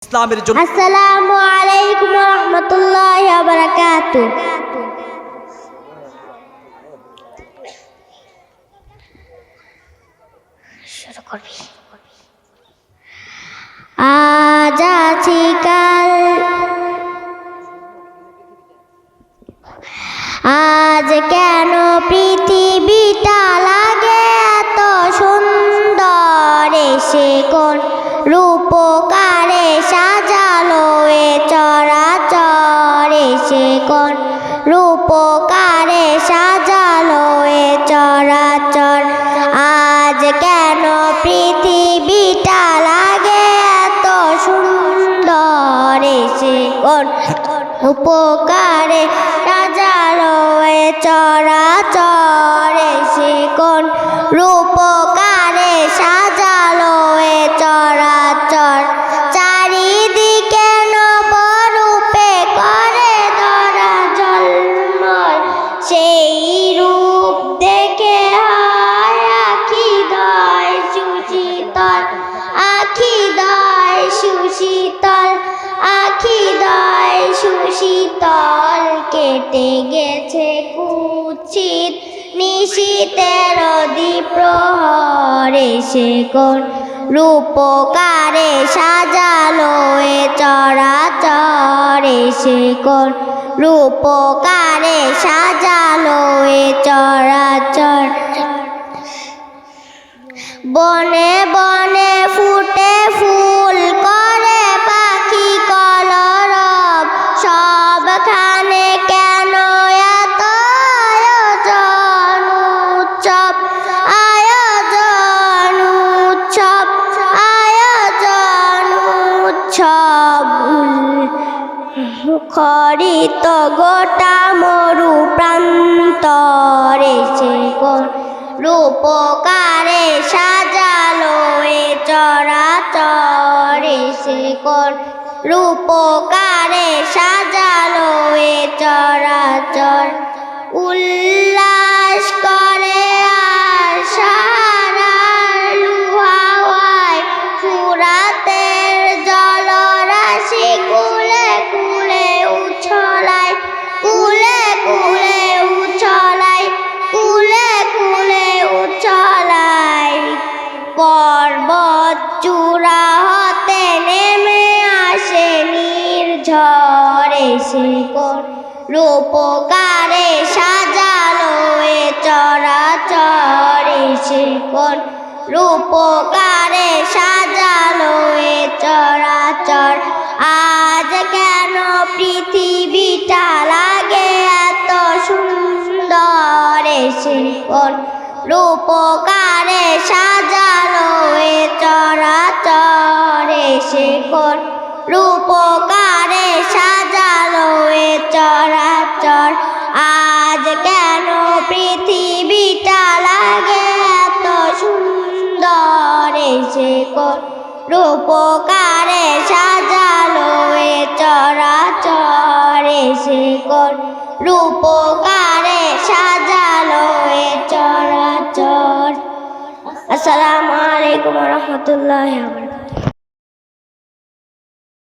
ইসলামের জন্য। আসসালামু আলাইকুম ওয়া রাহমাতুল্লাহি ওয়া বারাকাতুহু। শুরু করবি। আজ আছি কাল, আজ কেন পৃথিবীটা লাগে এত সুন্দর, এসে কোন রূপকারে সাজালো এ চরাচর, এসে কোন রূপকারে সাজালো এ চরাচর। আজ কেন পৃথিবীটা লাগে এত সুন্দর, এসে কোন উপকারে সাজালো এ চরাচর, এসে কোন রূপকারে সাজালো এ চরাচর। চারিদিকে নবরূপে করে ধরা ঝলমল, সেই রূপ দেখে হয় আখিদয় সুশীতল, আখিদয় সুশীতল, আখিদয় সুশীতল। কেটে গেছে কুৎসিত নিশীথের দ্বিপ্রহর, এসে কোন রূপকারে সাজালো এ চরাচর, এসে কোন রূপকারে সাজালো এ চরাচর। বনে বনে ফুটে ফুল করে পাখি কলরব, সবখানে কেন এত আয়োজন উৎসব, আয়োজন উৎসব, আয়োজন উৎসব। মুখরিত গোটা মরু প্রান্তর, এসে কোন রূপকারে সাজালো এ চরাচর, এসে কোন রূপকারে সাজালো এ চরাচর। উল্লাস করে আশারার হাওয়ায় ফুরাতের জলরাশি কুলে কুলে উছলায়, কুলে কুলে উছলায়, কুলে কুলে উছলায়। পর্বত চূড়া হতে নেমে আসে নির্ঝর, এসে কোন রূপকারে সাজালো এ চরাচর, এসে কোন রূপকারে সাজালো এ চরাচর। আজ কেন পৃথিবীটা লাগে এত সুন্দর, এসে কোন রূপকারে সাজালো এ চরাচর, এসে কোন রূপকারে সাজালো এ চরাচর। আজ কেন পৃথিবীটা লাগে এত সুন্দর, এসে কোন রূপকারে সাজালো এ চরাচর, এসে কোন রূপকারে সাজালো এ চরাচর। আসসালামু আলাইকুম ওয়া রাহমাতুল্লাহি ওয়া বারাকাতুহু।